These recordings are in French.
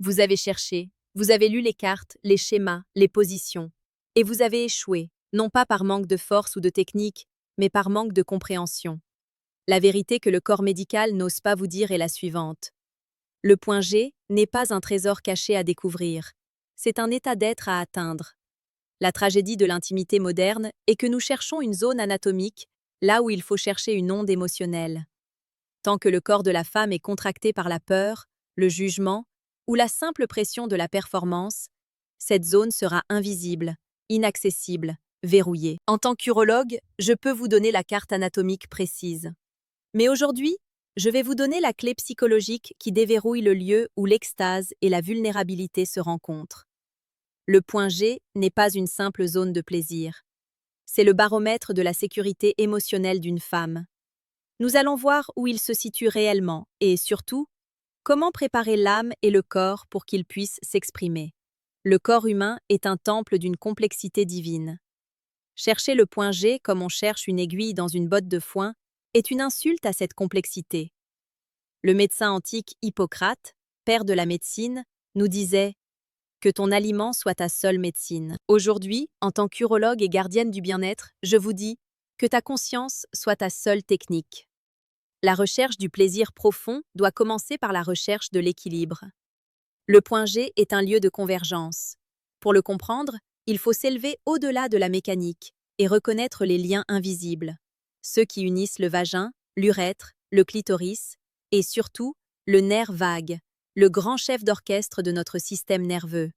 Vous avez cherché, vous avez lu les cartes, les schémas, les positions, et vous avez échoué, non pas par manque de force ou de technique, mais par manque de compréhension. La vérité que le corps médical n'ose pas vous dire est la suivante. Le point G n'est pas un trésor caché à découvrir, c'est un état d'être à atteindre. La tragédie de l'intimité moderne est que nous cherchons une zone anatomique, là où il faut chercher une onde émotionnelle. Tant que le corps de la femme est contracté par la peur, le jugement ou la simple pression de la performance, cette zone sera invisible, inaccessible, verrouillée. En tant qu'urologue, je peux vous donner la carte anatomique précise. Mais aujourd'hui, je vais vous donner la clé psychologique qui déverrouille le lieu où l'extase et la vulnérabilité se rencontrent. Le point G n'est pas une simple zone de plaisir. C'est le baromètre de la sécurité émotionnelle d'une femme. Nous allons voir où il se situe réellement et, surtout, comment préparer l'âme et le corps pour qu'ils puissent s'exprimer. Le corps humain est un temple d'une complexité divine. Chercher le point G comme on cherche une aiguille dans une botte de foin est une insulte à cette complexité. Le médecin antique Hippocrate, père de la médecine, nous disait « Que ton aliment soit ta seule médecine ». Aujourd'hui, en tant qu'urologue et gardienne du bien-être, je vous dis « Que ta conscience soit ta seule technique ». La recherche du plaisir profond doit commencer par la recherche de l'équilibre. Le point G est un lieu de convergence. Pour le comprendre, il faut s'élever au-delà de la mécanique et reconnaître les liens invisibles, ceux qui unissent le vagin, l'urètre, le clitoris et surtout le nerf vague, le grand chef d'orchestre de notre système nerveux.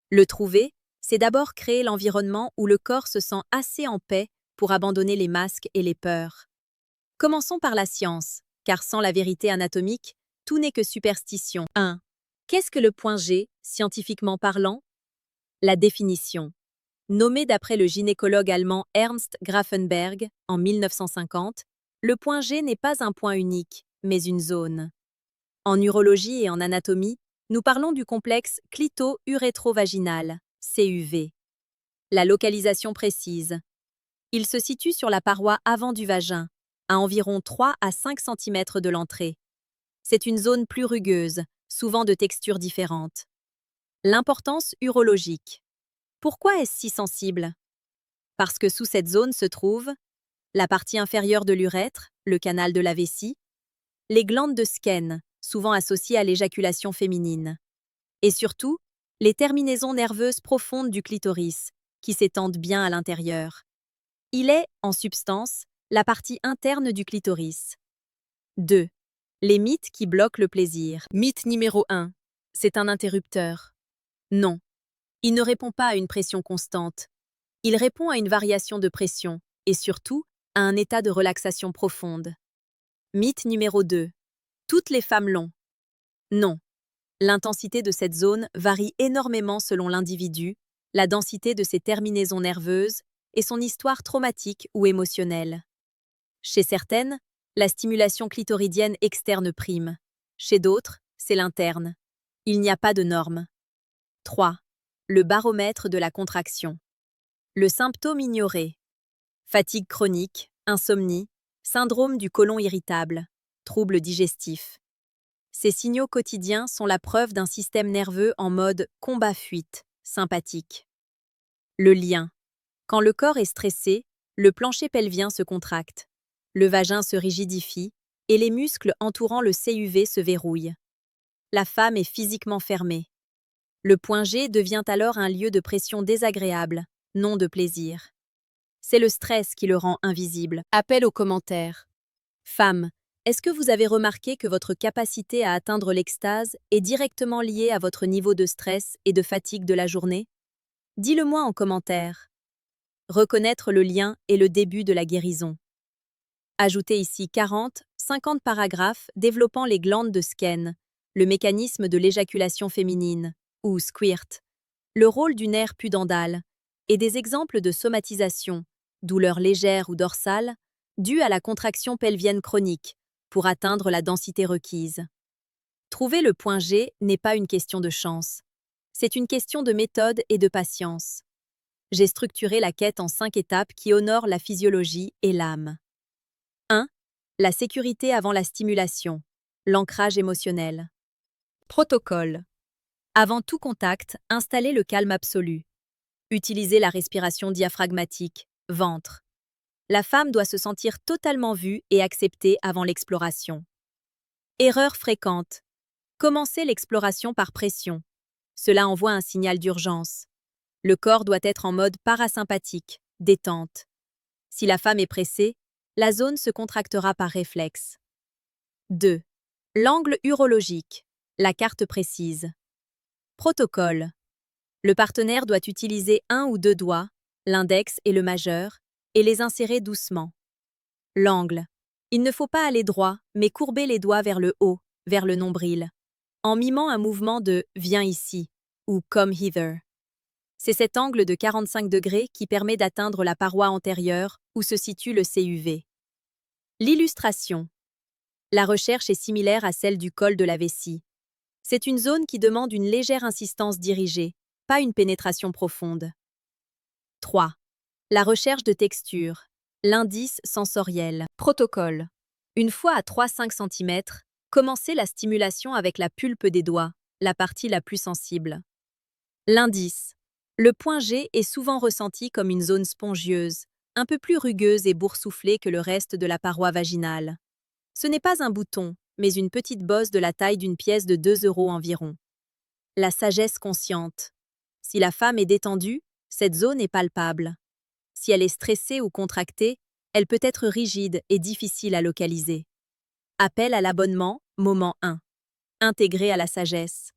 Le trouver, c'est d'abord créer l'environnement où le corps se sent assez en paix pour abandonner les masques et les peurs. Commençons par la science, car sans la vérité anatomique, tout n'est que superstition. 1. Qu'est-ce que le point G, scientifiquement parlant? La définition. Nommé d'après le gynécologue allemand Ernst Grafenberg en 1950, le point G n'est pas un point unique, mais une zone. En urologie et en anatomie, nous parlons du complexe clito-urétro-vaginal, CUV. La localisation précise. Il se situe sur la paroi avant du vagin, à environ 3 à 5 cm de l'entrée. C'est une zone plus rugueuse, souvent de textures différentes. L'importance urologique. Pourquoi est-ce si sensible? Parce que sous cette zone se trouve la partie inférieure de l'urètre, le canal de la vessie, les glandes de Skene, souvent associées à l'éjaculation féminine, et surtout, les terminaisons nerveuses profondes du clitoris, qui s'étendent bien à l'intérieur. Il est, en substance, la partie interne du clitoris. 2. Les mythes qui bloquent le plaisir. Mythe numéro 1. C'est un interrupteur. Non. Il ne répond pas à une pression constante. Il répond à une variation de pression et surtout à un état de relaxation profonde. Mythe numéro 2. Toutes les femmes l'ont. Non. L'intensité de cette zone varie énormément selon l'individu, la densité de ses terminaisons nerveuses et son histoire traumatique ou émotionnelle. Chez certaines, la stimulation clitoridienne externe prime. Chez d'autres, c'est l'interne. Il n'y a pas de norme. 3. Le baromètre de la contraction. Le symptôme ignoré. Fatigue chronique, insomnie, syndrome du côlon irritable, troubles digestifs. Ces signaux quotidiens sont la preuve d'un système nerveux en mode combat-fuite, sympathique. Le lien. Quand le corps est stressé, le plancher pelvien se contracte, le vagin se rigidifie et les muscles entourant le CUV se verrouillent. La femme est physiquement fermée. Le point G devient alors un lieu de pression désagréable, non de plaisir. C'est le stress qui le rend invisible. Appel aux commentaires. Femme, est-ce que vous avez remarqué que votre capacité à atteindre l'extase est directement liée à votre niveau de stress et de fatigue de la journée? Dis-le-moi en commentaire. Reconnaître le lien est le début de la guérison. Ajoutez ici 40-50 paragraphes développant les glandes de Skene, le mécanisme de l'éjaculation féminine, ou squirt, le rôle du nerf pudendal, et des exemples de somatisation, douleurs légères ou dorsales, dues à la contraction pelvienne chronique, pour atteindre la densité requise. Trouver le point G n'est pas une question de chance. C'est une question de méthode et de patience. J'ai structuré la quête en 5 étapes qui honorent la physiologie et l'âme. 1. La sécurité avant la stimulation. L'ancrage émotionnel. Protocole. Avant tout contact, installez le calme absolu. Utilisez la respiration diaphragmatique, ventre. La femme doit se sentir totalement vue et acceptée avant l'exploration. Erreur fréquente. Commencez l'exploration par pression. Cela envoie un signal d'urgence. Le corps doit être en mode parasympathique, détente. Si la femme est pressée, la zone se contractera par réflexe. 2. L'angle urologique. La carte précise. Protocole. Le partenaire doit utiliser un ou deux doigts, l'index et le majeur, et les insérer doucement. L'angle. Il ne faut pas aller droit, mais courber les doigts vers le haut, vers le nombril, en mimant un mouvement de « viens ici » ou « come hither ». C'est cet angle de 45 degrés qui permet d'atteindre la paroi antérieure où se situe le CUV. L'illustration. La recherche est similaire à celle du col de la vessie. C'est une zone qui demande une légère insistance dirigée, pas une pénétration profonde. 3. La recherche de texture. L'indice sensoriel. Protocole. Une fois à 3-5 cm, commencez la stimulation avec la pulpe des doigts, la partie la plus sensible. L'indice. Le point G est souvent ressenti comme une zone spongieuse, un peu plus rugueuse et boursouflée que le reste de la paroi vaginale. Ce n'est pas un bouton, mais une petite bosse de la taille d'une pièce de 2 € environ. La sagesse consciente. Si la femme est détendue, cette zone est palpable. Si elle est stressée ou contractée, elle peut être rigide et difficile à localiser. Appel à l'abonnement, moment 1. Intégré à la sagesse.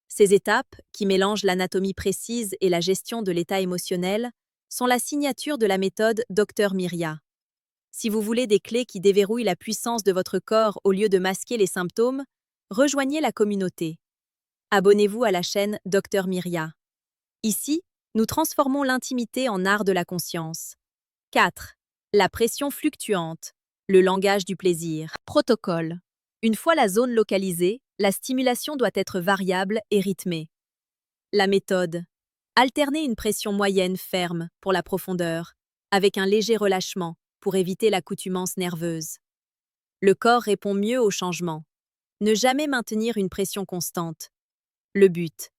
Ces étapes, qui mélangent l'anatomie précise et la gestion de l'état émotionnel, sont la signature de la méthode Dr Myria. Si vous voulez des clés qui déverrouillent la puissance de votre corps au lieu de masquer les symptômes, rejoignez la communauté. Abonnez-vous à la chaîne Dr Myria. Ici, nous transformons l'intimité en art de la conscience. 4. La pression fluctuante. Le langage du plaisir. Protocole. Une fois la zone localisée, la stimulation doit être variable et rythmée. La méthode. Alternez une pression moyenne ferme pour la profondeur, avec un léger relâchement pour éviter l'accoutumance nerveuse. Le corps répond mieux au changement. Ne jamais maintenir une pression constante. Le but.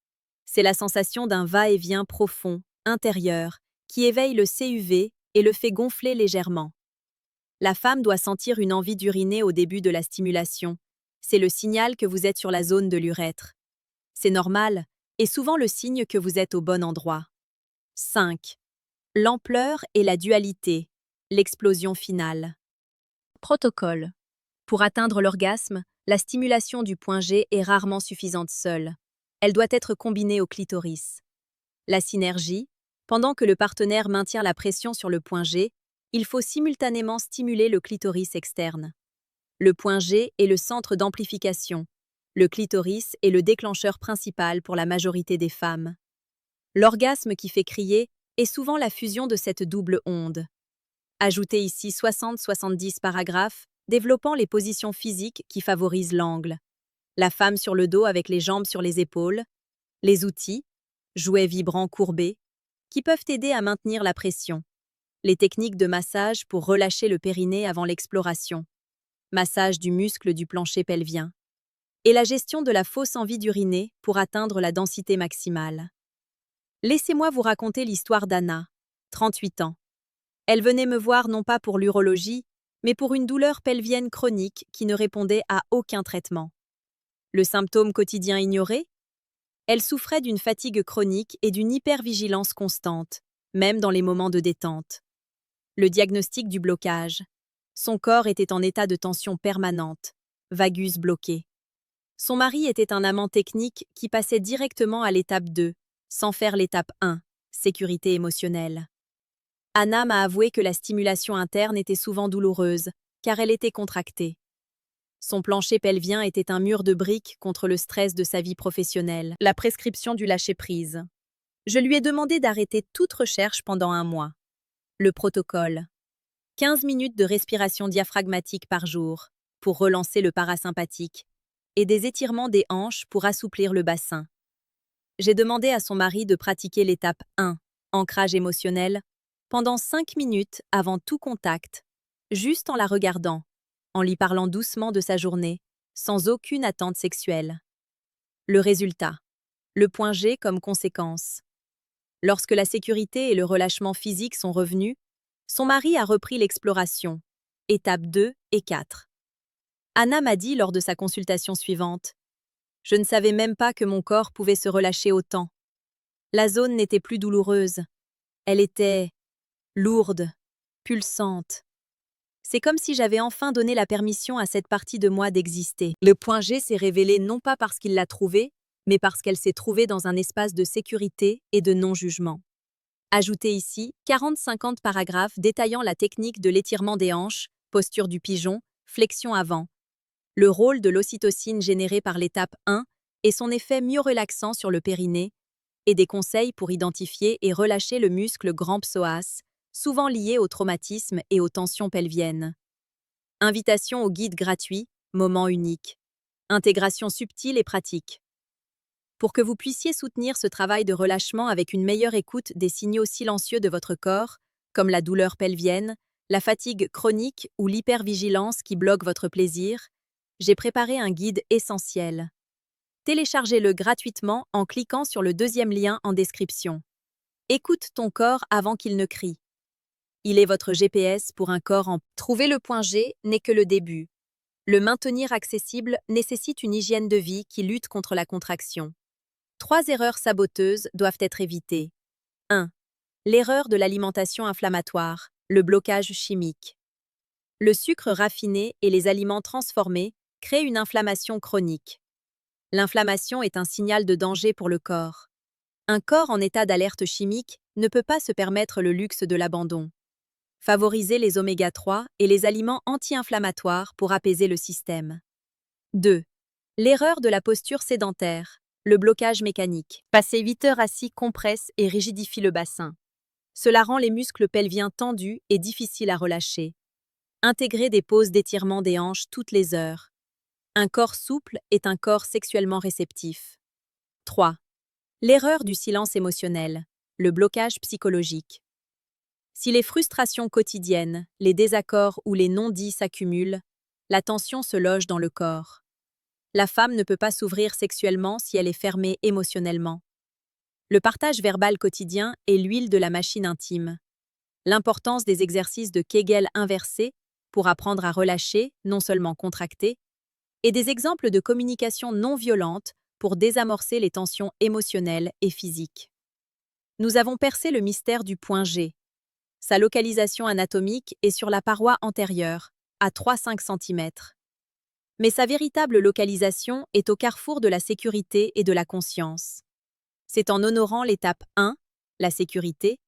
C'est la sensation d'un va-et-vient profond, intérieur, qui éveille le CUV et le fait gonfler légèrement. La femme doit sentir une envie d'uriner au début de la stimulation. C'est le signal que vous êtes sur la zone de l'urètre. C'est normal, et souvent le signe que vous êtes au bon endroit. 5. L'ampleur et la dualité. L'explosion finale. Protocole. Pour atteindre l'orgasme, la stimulation du point G est rarement suffisante seule. Elle doit être combinée au clitoris. La synergie. Pendant que le partenaire maintient la pression sur le point G, il faut simultanément stimuler le clitoris externe. Le point G est le centre d'amplification. Le clitoris est le déclencheur principal pour la majorité des femmes. L'orgasme qui fait crier est souvent la fusion de cette double onde. Ajoutez ici 60-70 paragraphes développant les positions physiques qui favorisent l'angle. La femme sur le dos avec les jambes sur les épaules. Les outils, jouets vibrants courbés, qui peuvent aider à maintenir la pression. Les techniques de massage pour relâcher le périnée avant l'exploration. Massage du muscle du plancher pelvien. Et la gestion de la fausse envie d'uriner pour atteindre la densité maximale. Laissez-moi vous raconter l'histoire d'Anna, 38 ans. Elle venait me voir non pas pour l'urologie, mais pour une douleur pelvienne chronique qui ne répondait à aucun traitement. Le symptôme quotidien ignoré? Elle souffrait d'une fatigue chronique et d'une hypervigilance constante, même dans les moments de détente. Le diagnostic du blocage. Son corps était en état de tension permanente, vagus bloqué. Son mari était un amant technique qui passait directement à l'étape 2, sans faire l'étape 1, sécurité émotionnelle. Anna m'a avoué que la stimulation interne était souvent douloureuse, car elle était contractée. Son plancher pelvien était un mur de briques contre le stress de sa vie professionnelle, la prescription du lâcher-prise. Je lui ai demandé d'arrêter toute recherche pendant 1 mois. Le protocole. 15 minutes de respiration diaphragmatique par jour, pour relancer le parasympathique, et des étirements des hanches pour assouplir le bassin. J'ai demandé à son mari de pratiquer l'étape 1, ancrage émotionnel, pendant 5 minutes avant tout contact, juste en la regardant, en lui parlant doucement de sa journée, sans aucune attente sexuelle. Le résultat. Le point G comme conséquence. Lorsque la sécurité et le relâchement physique sont revenus, son mari a repris l'exploration. Étapes 2 et 4. Anna m'a dit lors de sa consultation suivante: je ne savais même pas que mon corps pouvait se relâcher autant. La zone n'était plus douloureuse. Elle était lourde, pulsante. C'est comme si j'avais enfin donné la permission à cette partie de moi d'exister. Le point G s'est révélé non pas parce qu'il l'a trouvée, mais parce qu'elle s'est trouvée dans un espace de sécurité et de non-jugement. Ajoutez ici 40-50 paragraphes détaillant la technique de l'étirement des hanches, posture du pigeon, flexion avant, le rôle de l'ocytocine générée par l'étape 1 et son effet mieux relaxant sur le périnée, et des conseils pour identifier et relâcher le muscle grand psoas, souvent lié au traumatisme et aux tensions pelviennes. Invitation au guide gratuit, moment unique. Intégration subtile et pratique. Pour que vous puissiez soutenir ce travail de relâchement avec une meilleure écoute des signaux silencieux de votre corps, comme la douleur pelvienne, la fatigue chronique ou l'hypervigilance qui bloque votre plaisir, j'ai préparé un guide essentiel. Téléchargez-le gratuitement en cliquant sur le deuxième lien en description. Écoute ton corps avant qu'il ne crie. Il est votre GPS pour un corps en... Trouver le point G n'est que le début. Le maintenir accessible nécessite une hygiène de vie qui lutte contre la contraction. 3 erreurs saboteuses doivent être évitées. 1. L'erreur de l'alimentation inflammatoire, le blocage chimique. Le sucre raffiné et les aliments transformés créent une inflammation chronique. L'inflammation est un signal de danger pour le corps. Un corps en état d'alerte chimique ne peut pas se permettre le luxe de l'abandon. Favorisez les oméga 3 et les aliments anti-inflammatoires pour apaiser le système. 2. L'erreur de la posture sédentaire, le blocage mécanique. Passer 8 heures assis compresse et rigidifie le bassin. Cela rend les muscles pelviens tendus et difficiles à relâcher. Intégrez des pauses d'étirement des hanches toutes les heures. Un corps souple est un corps sexuellement réceptif. 3. L'erreur du silence émotionnel, le blocage psychologique. Si les frustrations quotidiennes, les désaccords ou les non-dits s'accumulent, la tension se loge dans le corps. La femme ne peut pas s'ouvrir sexuellement si elle est fermée émotionnellement. Le partage verbal quotidien est l'huile de la machine intime. L'importance des exercices de Kegel inversés pour apprendre à relâcher, non seulement contracter, et des exemples de communication non violente pour désamorcer les tensions émotionnelles et physiques. Nous avons percé le mystère du point G. Sa localisation anatomique est sur la paroi antérieure, à 3-5 cm. Mais sa véritable localisation est au carrefour de la sécurité et de la conscience. C'est en honorant l'étape 1, la sécurité,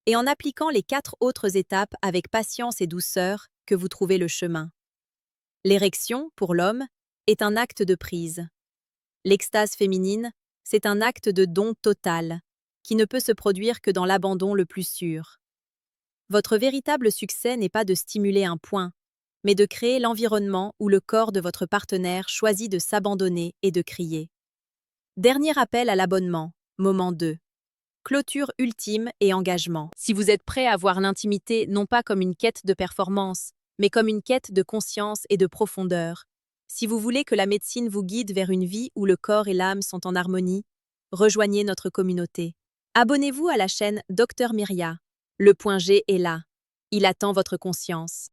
et en appliquant les 4 autres étapes avec patience et douceur que vous trouvez le chemin. L'érection, pour l'homme, est un acte de prise. L'extase féminine, c'est un acte de don total, qui ne peut se produire que dans l'abandon le plus sûr. Votre véritable succès n'est pas de stimuler un point, mais de créer l'environnement où le corps de votre partenaire choisit de s'abandonner et de crier. Dernier appel à l'abonnement, moment 2. Clôture ultime et engagement. Si vous êtes prêt à voir l'intimité non pas comme une quête de performance, mais comme une quête de conscience et de profondeur, si vous voulez que la médecine vous guide vers une vie où le corps et l'âme sont en harmonie, rejoignez notre communauté. Abonnez-vous à la chaîne Dr Myria. Le point G est là. Il attend votre conscience.